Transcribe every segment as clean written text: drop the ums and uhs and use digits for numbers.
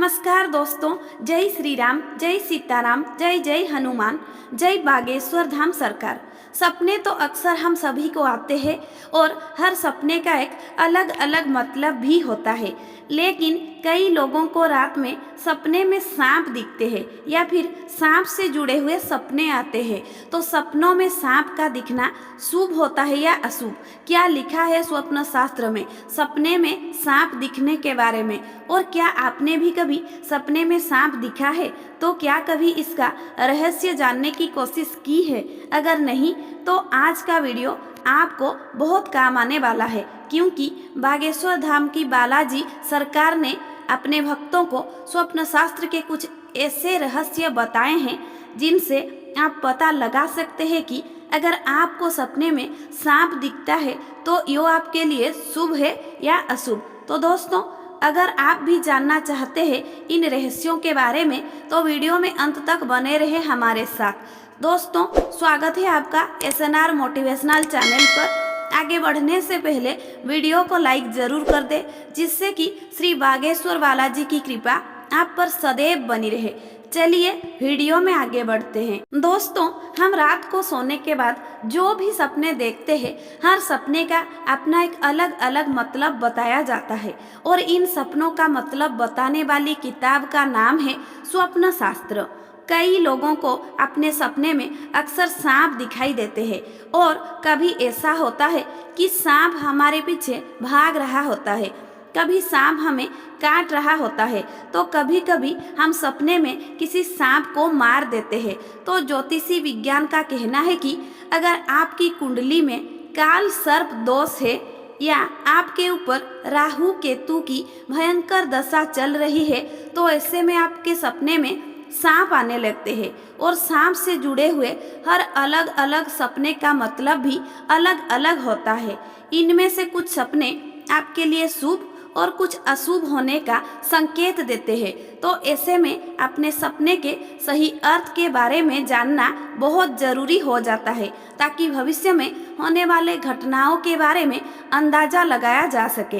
नमस्कार दोस्तों, जय श्री राम, जय सीताराम, जय जय हनुमान, जय बागेश्वर धाम सरकार। सपने तो अक्सर हम सभी को आते हैं और हर सपने का एक अलग अलग मतलब भी होता है। लेकिन कई लोगों को रात में सपने में सांप दिखते हैं या फिर सांप से जुड़े हुए सपने आते हैं। तो सपनों में सांप का दिखना शुभ होता है या अशुभ? क्या लिखा है स्वप्न शास्त्र में सपने में सांप दिखने के बारे में? और क्या आपने भी कभी सपने में सांप दिखा है? तो क्या कभी इसका रहस्य जानने की कोशिश की है? अगर नहीं तो आज का वीडियो आपको बहुत काम आने वाला है, क्योंकि बागेश्वर धाम की बालाजी सरकार ने अपने भक्तों को स्वप्न शास्त्र के कुछ ऐसे रहस्य बताए हैं जिनसे आप पता लगा सकते हैं कि अगर आपको सपने में सांप दिखता है तो यो आपके लिए शुभ है या अशुभ। तो दोस्तों, अगर आप भी जानना चाहते हैं इन रहस्यों के बारे में तो वीडियो में अंत तक बने रहे हमारे साथ। दोस्तों, स्वागत है आपका SNR मोटिवेशनल चैनल पर। आगे बढ़ने से पहले वीडियो को लाइक जरूर कर दे, जिससे कि श्री बागेश्वर बालाजी की कृपा आप पर सदैव बनी रहे। चलिए वीडियो में आगे बढ़ते हैं। दोस्तों, हम रात को सोने के बाद जो भी सपने देखते हैं, हर सपने का अपना एक अलग अलग मतलब बताया जाता है और इन सपनों का मतलब बताने वाली किताब का नाम है स्वप्न शास्त्र। कई लोगों को अपने सपने में अक्सर सांप दिखाई देते हैं और कभी ऐसा होता है कि सांप हमारे पीछे भाग रहा होता है, कभी सांप हमें काट रहा होता है, तो कभी कभी हम सपने में किसी सांप को मार देते हैं। तो ज्योतिषी विज्ञान का कहना है कि अगर आपकी कुंडली में काल सर्प दोष है या आपके ऊपर राहु केतु की भयंकर दशा चल रही है, तो ऐसे में आपके सपने में सांप आने लगते हैं और सांप से जुड़े हुए हर अलग अलग सपने का मतलब भी अलग अलग होता है। इनमें से कुछ सपने आपके लिए शुभ और कुछ अशुभ होने का संकेत देते हैं। तो ऐसे में अपने सपने के सही अर्थ के बारे में जानना बहुत जरूरी हो जाता है, ताकि भविष्य में होने वाले घटनाओं के बारे में अंदाजा लगाया जा सके।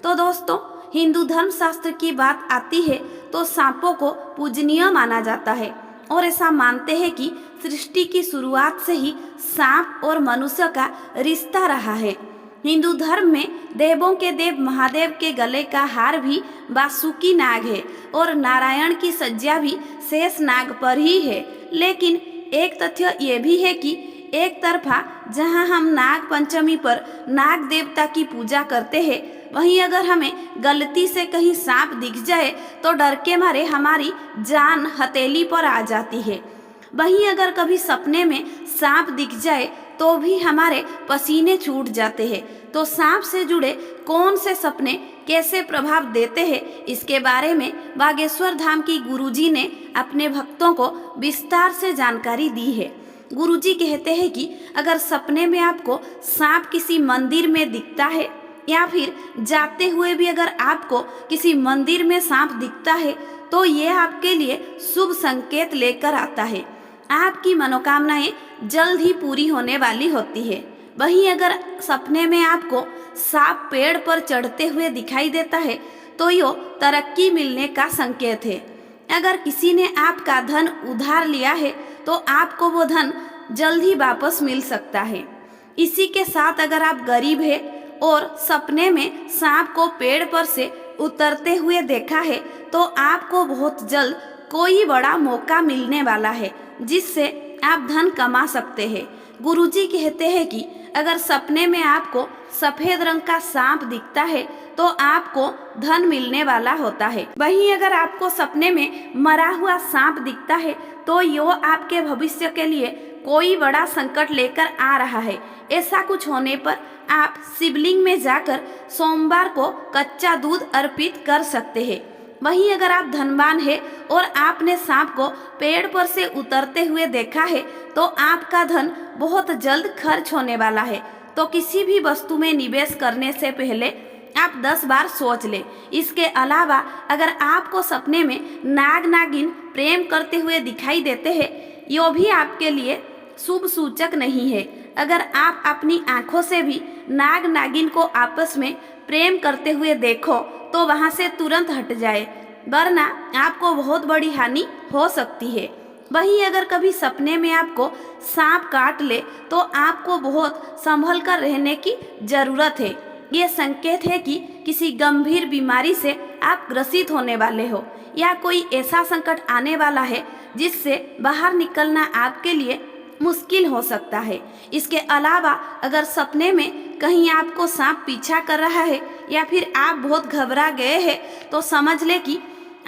तो दोस्तों, हिंदू धर्म शास्त्र की बात आती है तो सांपों को पूजनीय माना जाता है और ऐसा मानते हैं कि सृष्टि की शुरुआत से ही सांप और मनुष्य का रिश्ता रहा है। हिंदू धर्म में देवों के देव महादेव के गले का हार भी वासुकी नाग है और नारायण की सज्जा भी शेष नाग पर ही है। लेकिन एक तथ्य ये भी है कि एक तरफा जहां हम नाग पंचमी पर नाग देवता की पूजा करते हैं, वहीं अगर हमें गलती से कहीं सांप दिख जाए तो डर के मारे हमारी जान हथेली पर आ जाती है। वहीं अगर कभी सपने में सांप दिख जाए तो भी हमारे पसीने छूट जाते हैं। तो सांप से जुड़े कौन से सपने कैसे प्रभाव देते हैं, इसके बारे में बागेश्वर धाम की गुरुजी ने अपने भक्तों को विस्तार से जानकारी दी है। गुरुजी कहते हैं कि अगर सपने में आपको सांप किसी मंदिर में दिखता है या फिर जाते हुए भी अगर आपको किसी मंदिर में सांप दिखता है, तो ये आपके लिए शुभ संकेत लेकर आता है। आपकी मनोकामनाएं जल्द ही पूरी होने वाली होती है। वहीं अगर सपने में आपको सांप पेड़ पर चढ़ते हुए दिखाई देता है तो यो तरक्की मिलने का संकेत है। अगर किसी ने आपका धन उधार लिया है तो आपको वो धन जल्द ही वापस मिल सकता है। इसी के साथ अगर आप गरीब है और सपने में सांप को पेड़ पर से उतरते हुए देखा है तो आपको बहुत जल्द कोई बड़ा मौका मिलने वाला है, जिससे आप धन कमा सकते हैं। गुरुजी कहते हैं कि अगर सपने में आपको सफेद रंग का सांप दिखता है तो आपको धन मिलने वाला होता है। वहीं अगर आपको सपने में मरा हुआ सांप दिखता है तो यो आपके भविष्य के लिए कोई बड़ा संकट लेकर आ रहा है। ऐसा कुछ होने पर आप शिवलिंग में जाकर सोमवार को कच्चा दूध अर्पित कर सकते हैं। वहीं अगर आप धनवान है और आपने सांप को पेड़ पर से उतरते हुए देखा है तो आपका धन बहुत जल्द खर्च होने वाला है। तो किसी भी वस्तु में निवेश करने से पहले आप 10 बार सोच लें। इसके अलावा अगर आपको सपने में नाग नागिन प्रेम करते हुए दिखाई देते हैं, यो भी आपके लिए शुभ सूचक नहीं है। अगर आप अपनी आंखों से भी नाग नागिन को आपस में प्रेम करते हुए देखो तो वहां से तुरंत हट जाए। वरना आपको बहुत बड़ी हानि हो सकती है। वहीं अगर कभी सपने में आपको सांप काट ले तो आपको बहुत संभल कर रहने की जरूरत है। ये संकेत है कि किसी गंभीर बीमारी से आप ग्रसित होने वाले हो या कोई ऐसा संकट आने वाला है जिससे बाहर निकलना आपके लिए मुश्किल हो सकता है। इसके अलावा अगर सपने में कहीं आपको सांप पीछा कर रहा है या फिर आप बहुत घबरा गए हैं तो समझ ले कि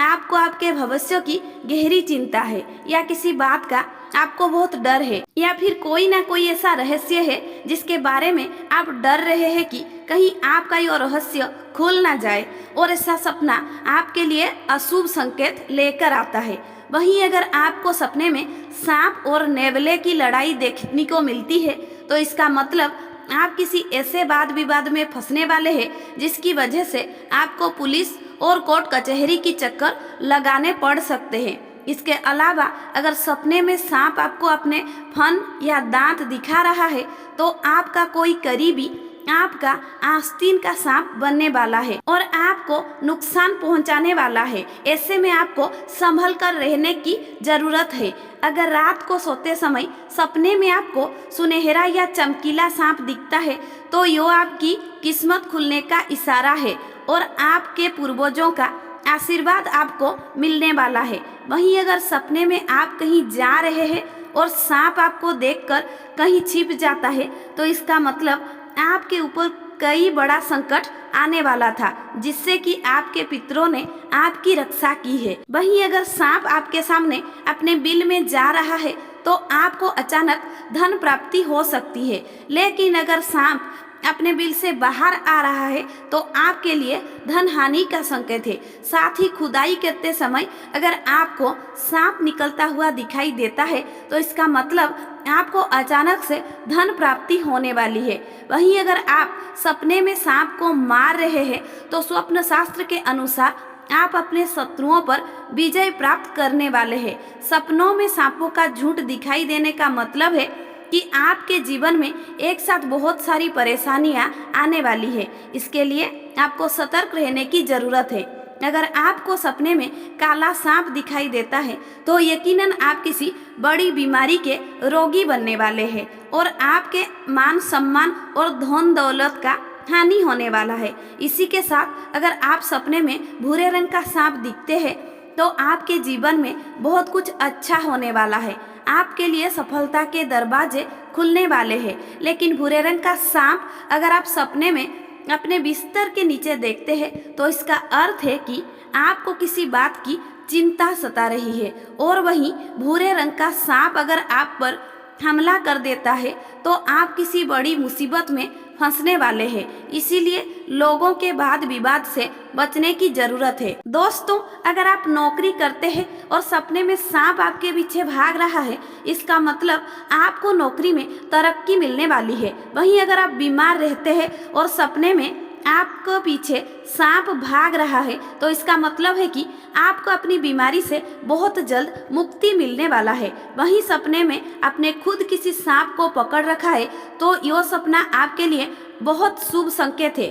आपको आपके भविष्य की गहरी चिंता है या किसी बात का आपको बहुत डर है या फिर कोई ना कोई ऐसा रहस्य है जिसके बारे में आप डर रहे हैं कि कहीं आपका ये रहस्य खुल ना जाए और ऐसा सपना आपके लिए अशुभ संकेत लेकर आता है। वहीं अगर आपको सपने में सांप और नेवले की लड़ाई देखने को मिलती है तो इसका मतलब आप किसी ऐसे वाद विवाद में फंसने वाले हैं जिसकी वजह से आपको पुलिस और कोर्ट कचहरी की चक्कर लगाने पड़ सकते हैं। इसके अलावा अगर सपने में सांप आपको अपने फन या दांत दिखा रहा है तो आपका कोई करीबी आपका आस्तीन का सांप बनने वाला है और आपको नुकसान पहुंचाने वाला है। ऐसे में आपको संभल कर रहने की जरूरत है। अगर रात को सोते समय सपने में आपको सुनहरा या चमकीला सांप दिखता है तो यो आपकी किस्मत खुलने का इशारा है और आपके पूर्वजों का आशीर्वाद आपको मिलने वाला है। वहीं अगर सपने में आप कहीं जा रहे हैं और सांप आपको देखकर कहीं छिप जाता है तो इसका मतलब आपके ऊपर कई बड़ा संकट आने वाला था जिससे कि आपके पितरों ने आपकी रक्षा की है। वहीं अगर सांप आपके सामने अपने बिल में जा रहा है तो आपको अचानक धन प्राप्ति हो सकती है, लेकिन अगर सांप अपने बिल से बाहर आ रहा है तो आपके लिए धन हानि का संकेत है। साथ ही खुदाई करते समय अगर आपको सांप निकलता हुआ दिखाई देता है तो इसका मतलब आपको अचानक से धन प्राप्ति होने वाली है। वहीं अगर आप सपने में सांप को मार रहे हैं तो स्वप्न शास्त्र के अनुसार आप अपने शत्रुओं पर विजय प्राप्त करने वाले हैं। सपनों में सांपों का झुंड दिखाई देने का मतलब है कि आपके जीवन में एक साथ बहुत सारी परेशानियां आने वाली है। इसके लिए आपको सतर्क रहने की जरूरत है। अगर आपको सपने में काला सांप दिखाई देता है तो यकीनन आप किसी बड़ी बीमारी के रोगी बनने वाले हैं और आपके मान सम्मान और धन दौलत का हानि होने वाला है। इसी के साथ अगर आप सपने में भूरे रंग का सांप दिखते हैं तो आपके जीवन में बहुत कुछ अच्छा होने वाला है। आपके लिए सफलता के दरवाजे खुलने वाले हैं। लेकिन भूरे रंग का सांप अगर आप सपने में अपने बिस्तर के नीचे देखते हैं तो इसका अर्थ है कि आपको किसी बात की चिंता सता रही है। और वहीं भूरे रंग का सांप अगर आप पर हमला कर देता है तो आप किसी बड़ी मुसीबत में फंसने वाले हैं। इसीलिए लोगों के वाद विवाद से बचने की जरूरत है। दोस्तों, अगर आप नौकरी करते हैं और सपने में सांप आपके पीछे भाग रहा है, इसका मतलब आपको नौकरी में तरक्की मिलने वाली है। वहीं अगर आप बीमार रहते हैं और सपने में आपको पीछे सांप भाग रहा है तो इसका मतलब है कि आपको अपनी बीमारी से बहुत जल्द मुक्ति मिलने वाला है। वहीं सपने में आपने खुद किसी सांप को पकड़ रखा है तो यह सपना आपके लिए बहुत शुभ संकेत है।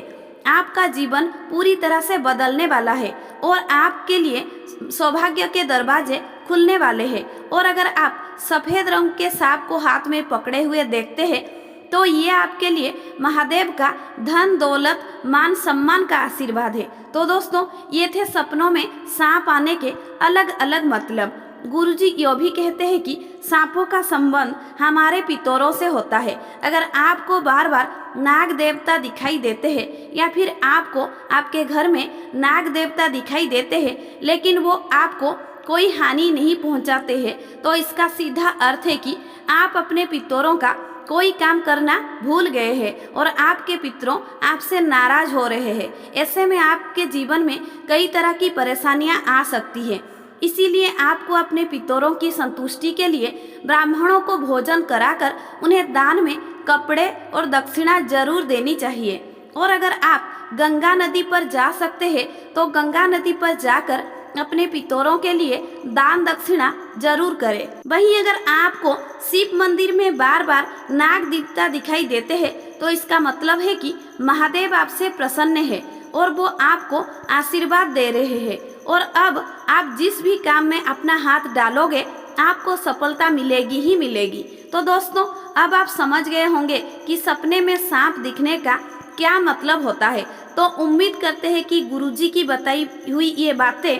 आपका जीवन पूरी तरह से बदलने वाला है और आपके लिए सौभाग्य के दरवाजे खुलने वाले हैं। और अगर आप सफेद रंग के सांप को हाथ में पकड़े हुए देखते हैं तो ये आपके लिए महादेव का धन दौलत मान सम्मान का आशीर्वाद है। तो दोस्तों, ये थे सपनों में सांप आने के अलग अलग मतलब। गुरुजी यह भी कहते हैं कि सांपों का संबंध हमारे पितरों से होता है। अगर आपको बार बार नाग देवता दिखाई देते हैं या फिर आपको आपके घर में नाग देवता दिखाई देते हैं लेकिन वो आपको कोई हानि नहीं पहुंचाते हैं तो इसका सीधा अर्थ है कि आप अपने पितरों का कोई काम करना भूल गए हैं और आपके पितरों आपसे नाराज हो रहे हैं। ऐसे में आपके जीवन में कई तरह की परेशानियां आ सकती हैं। इसीलिए आपको अपने पितरों की संतुष्टि के लिए ब्राह्मणों को भोजन कराकर उन्हें दान में कपड़े और दक्षिणा जरूर देनी चाहिए। और अगर आप गंगा नदी पर जा सकते हैं तो गंगा नदी पर जाकर अपने पितरों के लिए दान दक्षिणा जरूर करें। वहीं अगर आपको शिव मंदिर में बार बार नाग देवता दिखाई देते हैं तो इसका मतलब है कि महादेव आपसे प्रसन्न है और वो आपको आशीर्वाद दे रहे हैं और अब आप जिस भी काम में अपना हाथ डालोगे आपको सफलता मिलेगी ही मिलेगी। तो दोस्तों, अब आप समझ गए होंगे कि सपने में सांप दिखने का क्या मतलब होता है। तो उम्मीद करते हैं कि गुरुजी की बताई हुई ये बातें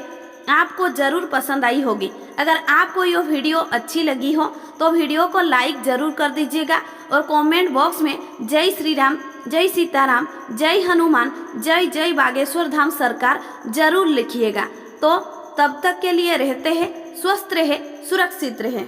आपको ज़रूर पसंद आई होगी। अगर आपको ये वीडियो अच्छी लगी हो तो वीडियो को लाइक ज़रूर कर दीजिएगा और कमेंट बॉक्स में जय श्री राम, जय सीताराम, जय हनुमान, जय जय बागेश्वर धाम सरकार जरूर लिखिएगा। तो तब तक के लिए रहते हैं, स्वस्थ रहे, सुरक्षित रहे।